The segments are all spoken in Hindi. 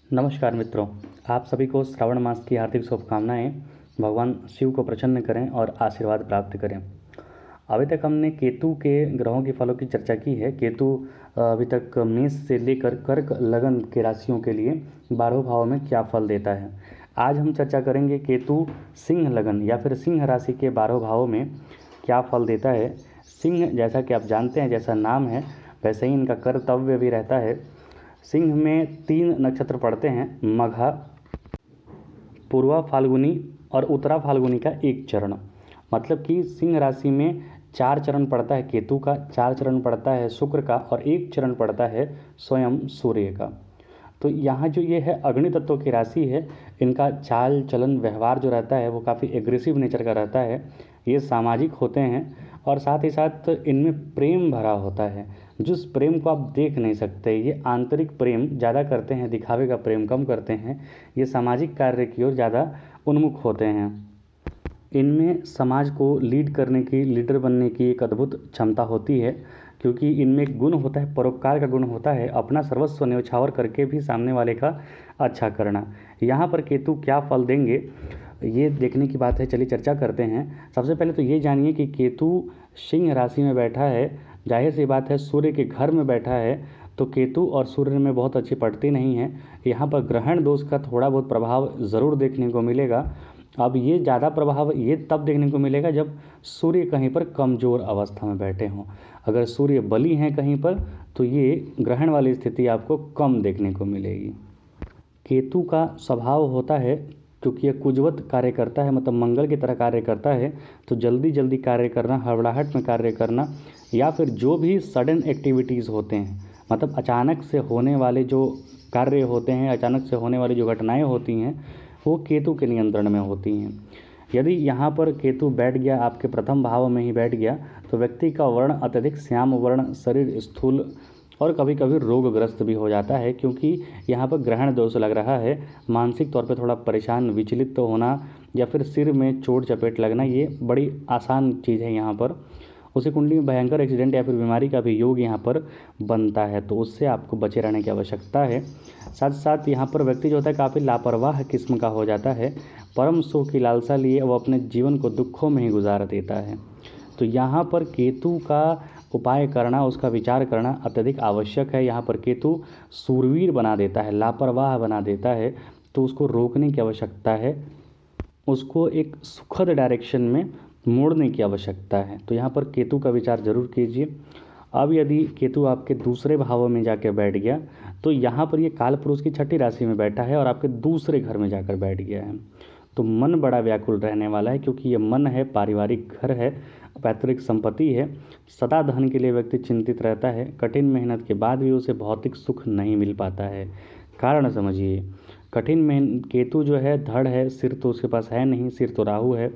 नमस्कार मित्रों, आप सभी को श्रावण मास की हार्दिक शुभकामनाएं। भगवान शिव को प्रसन्न करें और आशीर्वाद प्राप्त करें। अभी तक हमने केतु के ग्रहों के फलों की चर्चा की है। केतु अभी तक मेष से लेकर कर्क लगन के राशियों के लिए 12 भावों में क्या फल देता है। आज हम चर्चा करेंगे केतु सिंह लगन या फिर सिंह राशि के 12 भावों में क्या फल देता है। सिंह, जैसा कि आप जानते हैं, जैसा नाम है वैसे ही इनका कर्तव्य भी रहता है। सिंह में 3 नक्षत्र पड़ते हैं, मघा, पूर्वा फाल्गुनी और उत्तरा फाल्गुनी का एक चरण। मतलब कि सिंह राशि में 4 चरण पड़ता है केतु का, 4 चरण पड़ता है शुक्र का और 1 चरण पड़ता है स्वयं सूर्य का। तो यहाँ जो ये है अग्नि तत्व की राशि है, इनका चाल चलन व्यवहार जो रहता है वो काफ़ी एग्रेसिव नेचर का रहता है। ये सामाजिक होते हैं और साथ ही साथ इनमें प्रेम भरा होता है, जिस प्रेम को आप देख नहीं सकते। ये आंतरिक प्रेम ज़्यादा करते हैं, दिखावे का प्रेम कम करते हैं। ये सामाजिक कार्य की ओर ज़्यादा उन्मुख होते हैं। इनमें समाज को लीड करने की, लीडर बनने की एक अद्भुत क्षमता होती है, क्योंकि इनमें एक गुण होता है, परोपकार का गुण होता है, अपना सर्वस्व न्यौछावर करके भी सामने वाले का अच्छा करना। यहाँ पर केतु क्या फल देंगे ये देखने की बात है। चलिए चर्चा करते हैं। सबसे पहले तो ये जानिए कि केतु सिंह राशि में बैठा है, जाहिर सी बात है सूर्य के घर में बैठा है, तो केतु और सूर्य में बहुत अच्छी पड़ती नहीं है। यहाँ पर ग्रहण दोष का थोड़ा बहुत प्रभाव ज़रूर देखने को मिलेगा। अब ये ज़्यादा प्रभाव ये तब देखने को मिलेगा जब सूर्य कहीं पर कमज़ोर अवस्था में बैठे हों। अगर सूर्य बली हैं कहीं पर तो ये ग्रहण वाली स्थिति आपको कम देखने को मिलेगी। केतु का स्वभाव होता है, क्योंकि यह कुजवत कार्य करता है, मतलब मंगल की तरह कार्य करता है, तो जल्दी जल्दी कार्य करना, हड़बड़ाहट में कार्य करना, या फिर जो भी सडन एक्टिविटीज़ होते हैं, मतलब अचानक से होने वाले जो कार्य होते हैं, अचानक से होने वाली जो घटनाएं होती हैं, वो केतु के नियंत्रण में होती हैं। यदि यहाँ पर केतु बैठ गया, आपके प्रथम भाव में ही बैठ गया, तो व्यक्ति का वर्ण अत्यधिक श्याम वर्ण, शरीर स्थूल और कभी कभी रोगग्रस्त भी हो जाता है, क्योंकि यहाँ पर ग्रहण दोष लग रहा है। मानसिक तौर पे थोड़ा परेशान, विचलित तो होना या फिर सिर में चोट चपेट लगना, ये बड़ी आसान चीज़ है। यहाँ पर उसी कुंडली में भयंकर एक्सीडेंट या फिर बीमारी का भी योग यहाँ पर बनता है, तो उससे आपको बचे रहने की आवश्यकता है। साथ साथ यहाँ पर व्यक्ति जो होता है काफ़ी लापरवाह किस्म का हो जाता है। परम सुख की लालसा लिए वो अपने जीवन को दुखों में ही गुजार देता है। तो यहाँ पर केतु का उपाय करना, उसका विचार करना अत्यधिक आवश्यक है। यहाँ पर केतु सूरवीर बना देता है, लापरवाह बना देता है, तो उसको रोकने की आवश्यकता है, उसको एक सुखद डायरेक्शन में मोड़ने की आवश्यकता है। तो यहाँ पर केतु का विचार जरूर कीजिए। अब यदि केतु आपके दूसरे भाव में जाकर बैठ गया, तो यहाँ पर ये काल पुरुष की 6ठी राशि में बैठा है और आपके दूसरे घर में जाकर बैठ गया है, तो मन बड़ा व्याकुल रहने वाला है, क्योंकि ये मन है, पारिवारिक घर है, पैतृक संपत्ति है। सदा धन के लिए व्यक्ति चिंतित रहता है। कठिन मेहनत के बाद भी उसे भौतिक सुख नहीं मिल पाता है। कारण समझिए, कठिन मेहनत, केतु जो है धड़ है, सिर तो उसके पास है नहीं, सिर तो राहु है,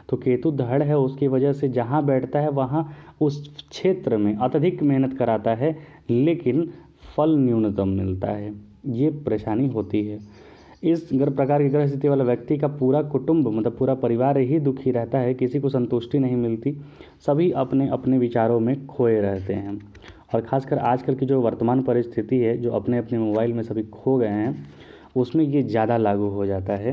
तो केतु धड़ है, उसकी वजह से जहाँ बैठता है वहाँ उस क्षेत्र में अत्यधिक मेहनत कराता है, लेकिन फल न्यूनतम मिलता है। ये परेशानी होती है। इस प्रकार की ग्रह स्थिति वाला व्यक्ति का पूरा कुटुंब, मतलब पूरा परिवार ही दुखी रहता है, किसी को संतुष्टि नहीं मिलती, सभी अपने अपने विचारों में खोए रहते हैं। और ख़ासकर आजकल की जो वर्तमान परिस्थिति है, जो अपने अपने मोबाइल में सभी खो गए हैं, उसमें ये ज़्यादा लागू हो जाता है,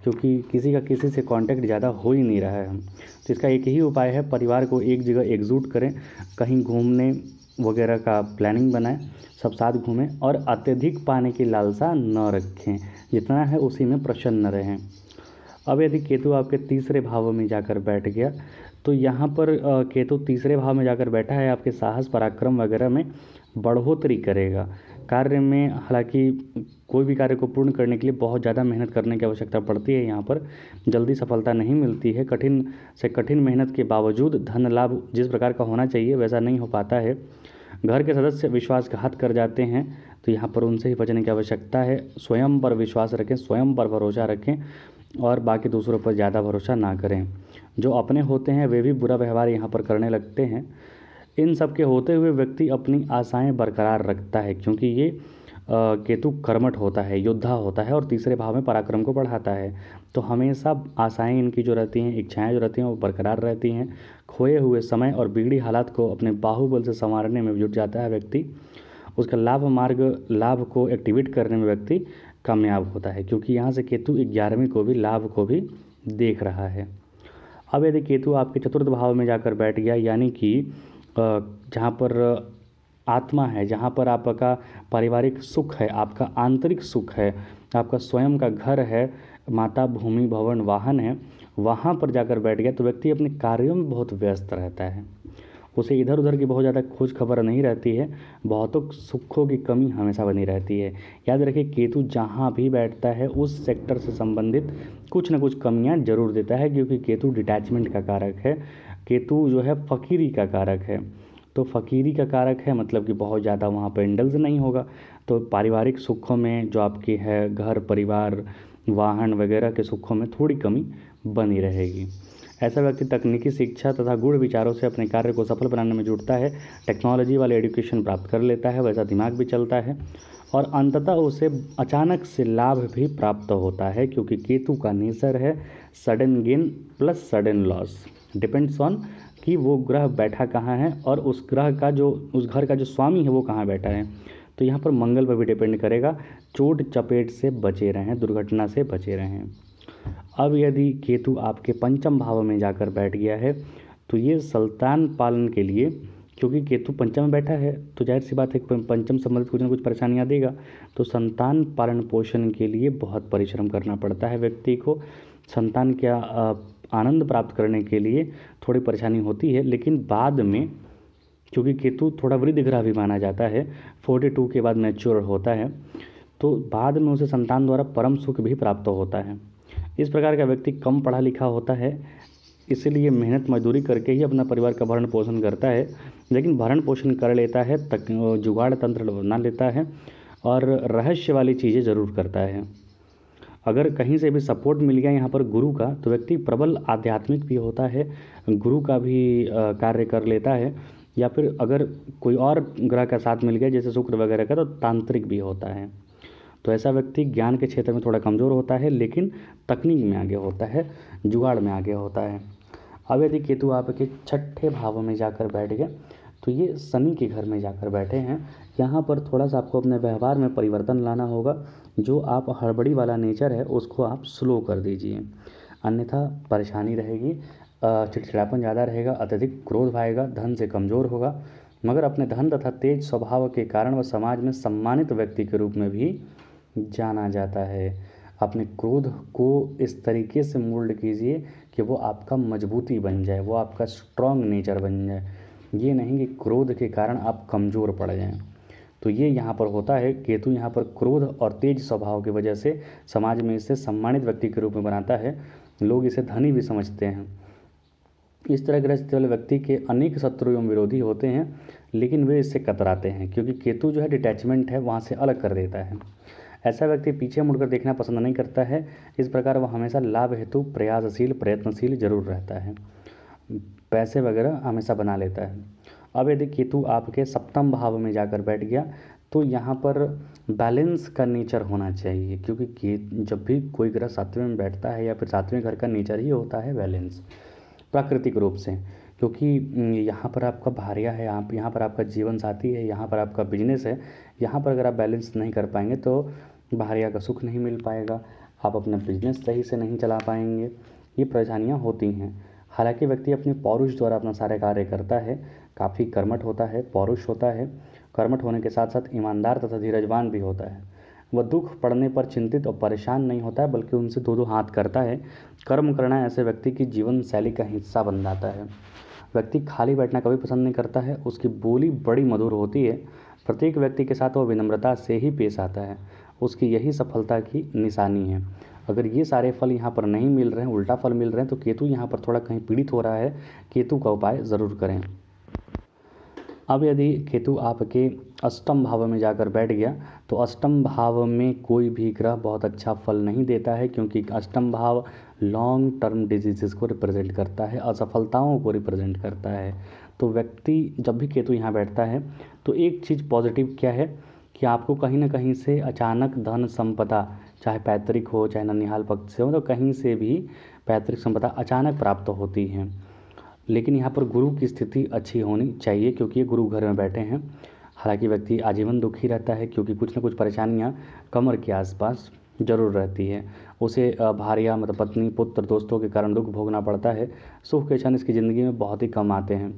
क्योंकि किसी का किसी से कांटेक्ट ज़्यादा हो ही नहीं रहा है। तो इसका एक ही उपाय है, परिवार को एक जगह एकजुट करें, कहीं घूमने वगैरह का प्लानिंग बनाएं, सब साथ घूमें और अत्यधिक पाने की लालसा न रखें, जितना है उसी में प्रसन्न रहें। अब यदि केतु आपके तीसरे भाव में जाकर बैठ गया, तो यहाँ पर केतु तीसरे भाव में जाकर बैठा है, आपके साहस पराक्रम वगैरह में बढ़ोतरी करेगा। कार्य में, हालांकि कोई भी कार्य को पूर्ण करने के लिए बहुत ज़्यादा मेहनत करने की आवश्यकता पड़ती है, यहाँ पर जल्दी सफलता नहीं मिलती है। कठिन से कठिन मेहनत के बावजूद धन लाभ जिस प्रकार का होना चाहिए वैसा नहीं हो पाता है। घर के सदस्य विश्वासघात कर जाते हैं, तो यहाँ पर उनसे ही बचने की आवश्यकता है। स्वयं पर विश्वास रखें, स्वयं पर भरोसा रखें और बाकी दूसरों पर ज़्यादा भरोसा ना करें। जो अपने होते हैं वे भी बुरा व्यवहार यहाँ पर करने लगते हैं। इन सब के होते हुए व्यक्ति अपनी आशाएं बरकरार रखता है, क्योंकि ये केतु कर्मठ होता है, योद्धा होता है और तीसरे भाव में पराक्रम को बढ़ाता है। तो हमेशा आशाएं इनकी जो रहती हैं, इच्छाएं जो रहती हैं, वो बरकरार रहती हैं। खोए हुए समय और बिगड़ी हालात को अपने बाहुबल से संवारने में जुट जाता है व्यक्ति। उसका लाभ को एक्टिवेट करने में व्यक्ति कामयाब होता है, क्योंकि यहाँ से केतु 11वें को भी लाभ को भी देख रहा है। अब यदि केतु आपके चतुर्थ भाव में जाकर बैठ गया, यानी कि जहाँ पर आत्मा है, जहाँ पर आपका पारिवारिक सुख है, आपका आंतरिक सुख है, आपका स्वयं का घर है, माता, भूमि, भवन, वाहन है, वहाँ पर जाकर बैठ गया तो व्यक्ति अपने कार्यों में बहुत व्यस्त रहता है। उसे इधर उधर की बहुत ज़्यादा खोज खबर नहीं रहती है, बहुतों सुखों की कमी हमेशा बनी रहती है। याद रखिए, केतु जहाँ भी बैठता है उस सेक्टर से संबंधित कुछ न कुछ कमियाँ जरूर देता है, क्योंकि केतु डिटैचमेंट का कारक है। केतु जो है फकीरी का कारक है, तो फकीरी का कारक है मतलब कि बहुत ज़्यादा वहाँ पर इंडल्ज नहीं होगा, तो पारिवारिक सुखों में जो आपकी है, घर परिवार वाहन वगैरह के सुखों में थोड़ी कमी बनी रहेगी। ऐसा व्यक्ति तकनीकी शिक्षा तथा गुण विचारों से अपने कार्य को सफल बनाने में जुटता है, टेक्नोलॉजी वाले एजुकेशन प्राप्त कर लेता है, वैसा दिमाग भी चलता है और अंततः उसे अचानक से लाभ भी प्राप्त होता है, क्योंकि केतु का नेचर है sudden gain plus sudden loss. Depends on कि वो ग्रह बैठा कहाँ है और उस घर का जो स्वामी है वो कहाँ बैठा है। तो यहाँ पर मंगल पर भी डिपेंड करेगा। चोट चपेट से बचे रहें, दुर्घटना से बचे रहें। अब यदि केतु आपके पंचम भाव में जाकर बैठ गया है तो ये संतान पालन के लिए, क्योंकि केतु पंचम में बैठा है तो जाहिर सी बात है पंचम संबंधित कुछ ना कुछ परेशानियाँ देगा, तो संतान पालन पोषण के लिए बहुत परिश्रम करना पड़ता है व्यक्ति को। संतान का आनंद प्राप्त करने के लिए थोड़ी परेशानी होती है, लेकिन बाद में, क्योंकि केतु थोड़ा वृद्ध ग्रह भी माना जाता है, 42 के बाद मैच्योर होता है, तो बाद में उसे संतान द्वारा परम सुख भी प्राप्त होता है। इस प्रकार का व्यक्ति कम पढ़ा लिखा होता है, इसीलिए मेहनत मजदूरी करके ही अपना परिवार का भरण पोषण करता है, लेकिन भरण पोषण कर लेता है, जुगाड़ तंत्र बना लेता है और रहस्य वाली चीज़ें ज़रूर करता है। अगर कहीं से भी सपोर्ट मिल गया यहाँ पर गुरु का, तो व्यक्ति प्रबल आध्यात्मिक भी होता है, गुरु का भी कार्य कर लेता है, या फिर अगर कोई और ग्रह का साथ मिल गया जैसे शुक्र वगैरह का, तो तांत्रिक भी होता है। तो ऐसा व्यक्ति ज्ञान के क्षेत्र में थोड़ा कमज़ोर होता है, लेकिन तकनीक में आगे होता है, जुगाड़ में आगे होता है। अब यदि केतु आपके छठे भाव में जाकर बैठ गए तो ये शनि के घर में जाकर बैठे हैं। यहाँ पर थोड़ा सा आपको अपने व्यवहार में परिवर्तन लाना होगा। जो आप हड़बड़ी वाला नेचर है उसको आप स्लो कर दीजिए, अन्यथा परेशानी रहेगी, चिड़चिड़ापन ज़्यादा रहेगा, अत्यधिक क्रोध आएगा, धन से कमज़ोर होगा। मगर अपने धन तथा तेज स्वभाव के कारण वह समाज में सम्मानित व्यक्ति के रूप में भी जाना जाता है। अपने क्रोध को इस तरीके से मोल्ड कीजिए कि वो आपका मजबूती बन जाए, वो आपका स्ट्रॉन्ग नेचर बन जाए, ये नहीं कि क्रोध के कारण आप कमज़ोर पड़ जाएं। तो ये यहाँ पर होता है, केतु यहाँ पर क्रोध और तेज स्वभाव की वजह से समाज में इसे सम्मानित व्यक्ति के रूप में बनाता है, लोग इसे धनी भी समझते हैं। इस तरह ग्रस्त वाले व्यक्ति के अनेक शत्रु एवं विरोधी होते हैं, लेकिन वे इससे कतराते हैं, क्योंकि केतु जो है डिटैचमेंट है, वहाँ से अलग कर देता है। ऐसा व्यक्ति पीछे मुड़कर देखना पसंद नहीं करता है, इस प्रकार वह हमेशा लाभ हेतु प्रयासशील प्रयत्नशील जरूर रहता है, पैसे वगैरह हमेशा बना लेता है। अब यदि केतु आपके सप्तम भाव में जाकर बैठ गया तो यहाँ पर बैलेंस का नेचर होना चाहिए, क्योंकि जब भी कोई ग्रह सातवें में बैठता है या फिर सातवें घर का नेचर ही होता है बैलेंस, प्राकृतिक रूप से, क्योंकि यहाँ पर आपका भार्या है, यहाँ पर आपका जीवन साथी है, यहाँ पर आपका बिजनेस है। यहाँ पर अगर आप बैलेंस नहीं कर पाएंगे तो भार्या का सुख नहीं मिल पाएगा, आप अपना बिजनेस सही से नहीं चला पाएंगे, ये परेशानियाँ होती हैं। हालांकि व्यक्ति अपने पौरुष द्वारा अपना सारे कार्य करता है, काफ़ी कर्मठ होता है, पौरुष होता है, कर्मठ होने के साथ साथ ईमानदार तथा धीरजवान भी होता है। वह दुख पड़ने पर चिंतित और परेशान नहीं होता है, बल्कि उनसे दो हाथ करता है। कर्म करना ऐसे व्यक्ति की जीवन शैली का हिस्सा बन जाता है। व्यक्ति खाली बैठना कभी पसंद नहीं करता है, उसकी बोली बड़ी मधुर होती है, प्रत्येक व्यक्ति के साथ वह विनम्रता से ही पेश आता है, उसकी यही सफलता की निशानी है। अगर ये सारे फल यहाँ पर नहीं मिल रहे हैं, उल्टा फल मिल रहे हैं, तो केतु यहाँ पर थोड़ा कहीं पीड़ित हो रहा है, केतु का उपाय ज़रूर करें। अब यदि केतु आपके अष्टम भाव में जाकर बैठ गया तो अष्टम भाव में कोई भी ग्रह बहुत अच्छा फल नहीं देता है, क्योंकि अष्टम भाव लॉन्ग टर्म डिजीज़ को रिप्रेजेंट करता है, असफलताओं को रिप्रेजेंट करता है। तो व्यक्ति जब भी केतु यहाँ बैठता है तो एक चीज़ पॉजिटिव क्या है कि आपको कहीं ना कहीं से अचानक धन संपदा, चाहे पैतृक हो चाहे ननिहाल पक्ष से हो, तो कहीं से भी पैतृक संपदा अचानक प्राप्त होती है। लेकिन यहाँ पर गुरु की स्थिति अच्छी होनी चाहिए, क्योंकि ये गुरु घर में बैठे हैं। हालांकि व्यक्ति आजीवन दुखी रहता है क्योंकि कुछ न कुछ परेशानियां कमर के आसपास जरूर रहती है। उसे भार्या मतलब पत्नी, पुत्र, दोस्तों के कारण दुख भोगना पड़ता है। सुख के क्षण इसकी ज़िंदगी में बहुत ही कम आते हैं।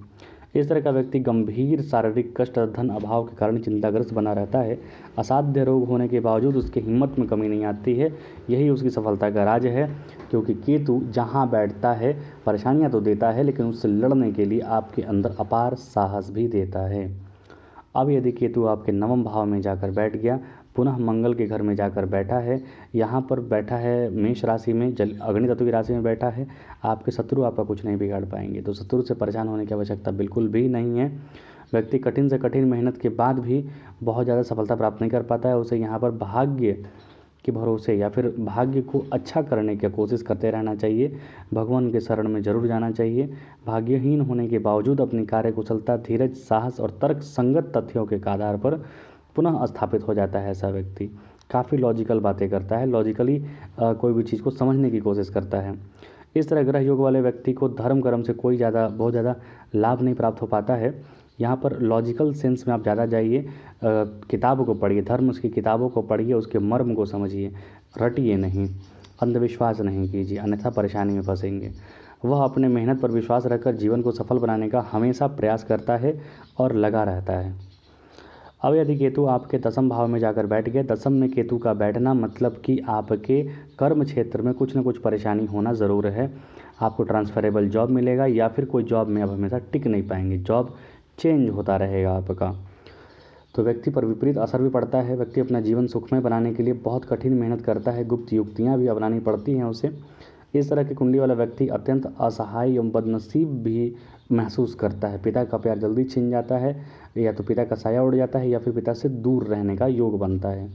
इस तरह का व्यक्ति गंभीर शारीरिक कष्ट और धन अभाव के कारण चिंताग्रस्त बना रहता है। असाध्य रोग होने के बावजूद उसकी हिम्मत में कमी नहीं आती है। यही उसकी सफलता का राज है, क्योंकि केतु जहाँ बैठता है परेशानियाँ तो देता है, लेकिन उससे लड़ने के लिए आपके अंदर अपार साहस भी देता है। अब यदि केतु आपके नवम भाव में जाकर बैठ गया, पुनः मंगल के घर में जाकर बैठा है, यहाँ पर बैठा है मेष राशि में, जल अग्नि तत्व की राशि में बैठा है, आपके शत्रु आपका कुछ नहीं बिगाड़ पाएंगे। तो शत्रु से परेशान होने की आवश्यकता बिल्कुल भी नहीं है। व्यक्ति कठिन से कठिन मेहनत के बाद भी बहुत ज़्यादा सफलता प्राप्त नहीं कर पाता है। उसे यहाँ पर भाग्य के भरोसे या फिर भाग्य को अच्छा करने की कोशिश करते रहना चाहिए। भगवान के शरण में जरूर जाना चाहिए। भाग्यहीन होने के बावजूद अपनी कार्यकुशलता, धीरज, साहस और तर्क संगत तथ्यों के आधार पर पुनः स्थापित हो जाता है। ऐसा व्यक्ति काफ़ी लॉजिकल बातें करता है, लॉजिकली कोई भी चीज़ को समझने की कोशिश करता है। इस तरह ग्रह योग वाले व्यक्ति को धर्म कर्म से कोई बहुत ज़्यादा लाभ नहीं प्राप्त हो पाता है। यहाँ पर लॉजिकल सेंस में आप ज़्यादा जाइए, किताबों को पढ़िए, धर्म की किताबों को पढ़िए, उसके मर्म को समझिए, रटिए नहीं, अंधविश्वास नहीं कीजिए, अन्यथा परेशानी में फंसेंगे। वह अपने मेहनत पर विश्वास रखकर जीवन को सफल बनाने का हमेशा प्रयास करता है और लगा रहता है। अब यदि केतु आपके दसम भाव में जाकर बैठ गया, दसम में केतु का बैठना मतलब कि आपके कर्म क्षेत्र में कुछ न कुछ परेशानी होना ज़रूर है। आपको ट्रांसफरेबल जॉब मिलेगा या फिर कोई जॉब में आप हमेशा टिक नहीं पाएंगे, जॉब चेंज होता रहेगा आपका। तो व्यक्ति पर विपरीत असर भी पड़ता है। व्यक्ति अपना जीवन सुखमय बनाने के लिए बहुत कठिन मेहनत करता है, गुप्त युक्तियाँ भी अपनानी पड़ती हैं उसे। इस तरह की कुंडली वाला व्यक्ति अत्यंत असहाय एवं बदनसीब भी महसूस करता है। पिता का प्यार जल्दी छिन जाता है, या तो पिता का साया उड़ जाता है या फिर पिता से दूर रहने का योग बनता है।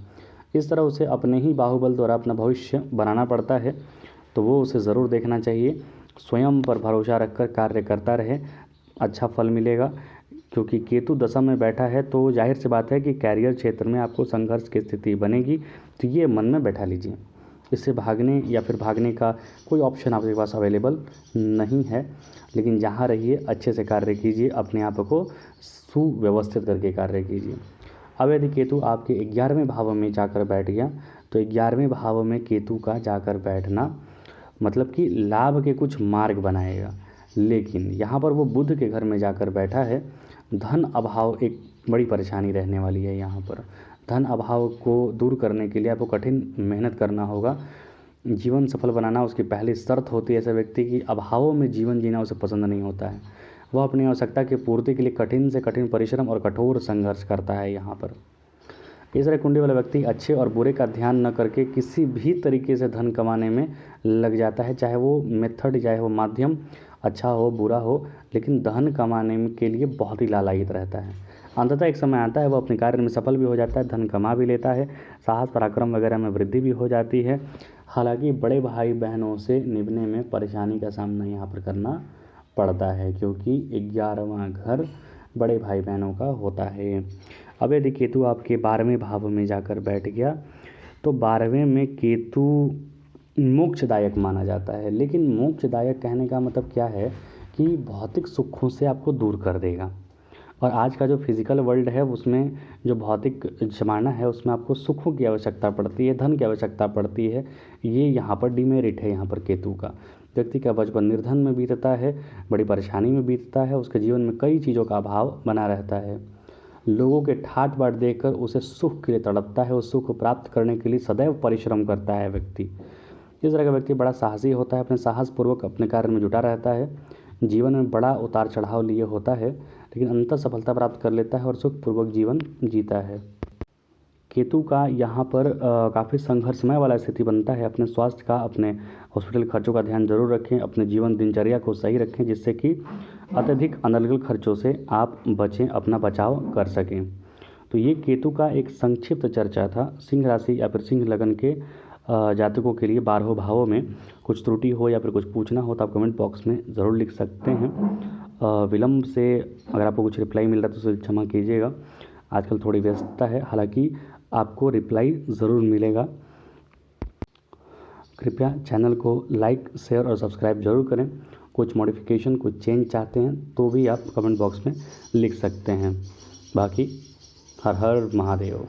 इस तरह उसे अपने ही बाहुबल द्वारा अपना भविष्य बनाना पड़ता है, तो वो उसे ज़रूर देखना चाहिए। स्वयं पर भरोसा रखकर कार्य करता रहे, अच्छा फल मिलेगा। क्योंकि केतु दशा में बैठा है तो जाहिर सी बात है कि कैरियर क्षेत्र में आपको संघर्ष की स्थिति बनेगी, तो ये मन में बैठा लीजिए। इससे भागने या फिर भागने का कोई ऑप्शन आपके पास अवेलेबल नहीं है। लेकिन जहाँ रहिए अच्छे से कार्य कीजिए, अपने आप को सुव्यवस्थित करके कार्य कीजिए। अब यदि केतु आपके 11वें भाव में जाकर बैठ गया, तो 11वें भाव में केतु का जाकर बैठना मतलब कि लाभ के कुछ मार्ग बनाएगा। लेकिन यहाँ पर वो बुध के घर में जाकर बैठा है, धन अभाव एक बड़ी परेशानी रहने वाली है। यहाँ पर धन अभाव को दूर करने के लिए आपको कठिन मेहनत करना होगा। जीवन सफल बनाना उसकी पहली शर्त होती है। ऐसे व्यक्ति की अभावों में जीवन जीना उसे पसंद नहीं होता है। वह अपनी आवश्यकता की पूर्ति के लिए कठिन से कठिन परिश्रम और कठोर संघर्ष करता है। यहाँ पर इस तरह कुंडली वाला व्यक्ति अच्छे और बुरे का ध्यान न करके किसी भी तरीके से धन कमाने में लग जाता है, चाहे वो मेथड, चाहे वो माध्यम अच्छा हो बुरा हो, लेकिन धन कमाने के लिए बहुत ही लालायित रहता है। अंततः एक समय आता है वो अपने कार्य में सफल भी हो जाता है, धन कमा भी लेता है, साहस पराक्रम वगैरह में वृद्धि भी हो जाती है। हालांकि बड़े भाई बहनों से निभने में परेशानी का सामना यहाँ पर करना पड़ता है, क्योंकि 11वां घर बड़े भाई बहनों का होता है। अब यदि केतु आपके 12वें भाव में जाकर बैठ गया, तो 12वें में केतु मोक्षदायक माना जाता है। लेकिन मोक्षदायक कहने का मतलब क्या है कि भौतिक सुखों से आपको दूर कर देगा। और आज का जो फिज़िकल वर्ल्ड है उसमें जो भौतिक ज़माना है उसमें आपको सुखों की आवश्यकता पड़ती है, धन की आवश्यकता पड़ती है। ये यहाँ पर डिमेरिट है। यहाँ पर केतु का व्यक्ति का बचपन निर्धन में बीतता है, बड़ी परेशानी में बीतता है, उसके जीवन में कई चीज़ों का अभाव बना रहता है। लोगों के ठाट बाट देखकर उसे सुख के लिए तड़पता है, उस सुख को प्राप्त करने के लिए सदैव परिश्रम करता है व्यक्ति। इस तरह का व्यक्ति बड़ा साहसी होता है, अपने साहसपूर्वक अपने कार्य में जुटा रहता है, जीवन में बड़ा उतार चढ़ाव लिए होता है, लेकिन अंततः सफलता प्राप्त कर लेता है और सुखपूर्वक जीवन जीता है। केतु का यहाँ पर काफ़ी संघर्षमय वाला स्थिति बनता है। अपने स्वास्थ्य का, अपने हॉस्पिटल खर्चों का ध्यान जरूर रखें, अपने जीवन दिनचर्या को सही रखें, जिससे कि अत्यधिक अनर्गल खर्चों से आप बचें, अपना बचाव कर सकें। तो ये केतु का एक संक्षिप्त चर्चा था। सिंह राशि या फिर सिंह लगन के जातकों के लिए 12 भावों में कुछ त्रुटि हो या फिर कुछ पूछना हो तो आप कमेंट बॉक्स में ज़रूर लिख सकते हैं। विलम्ब से अगर आपको कुछ रिप्लाई मिल रहा है तो उसे क्षमा कीजिएगा, आजकल थोड़ी व्यस्तता है। हालांकि आपको रिप्लाई ज़रूर मिलेगा। कृपया चैनल को लाइक, शेयर और सब्सक्राइब जरूर करें। कुछ मॉडिफिकेशन, कुछ चेंज चाहते हैं तो भी आप कमेंट बॉक्स में लिख सकते हैं। बाकी हर हर महादेव।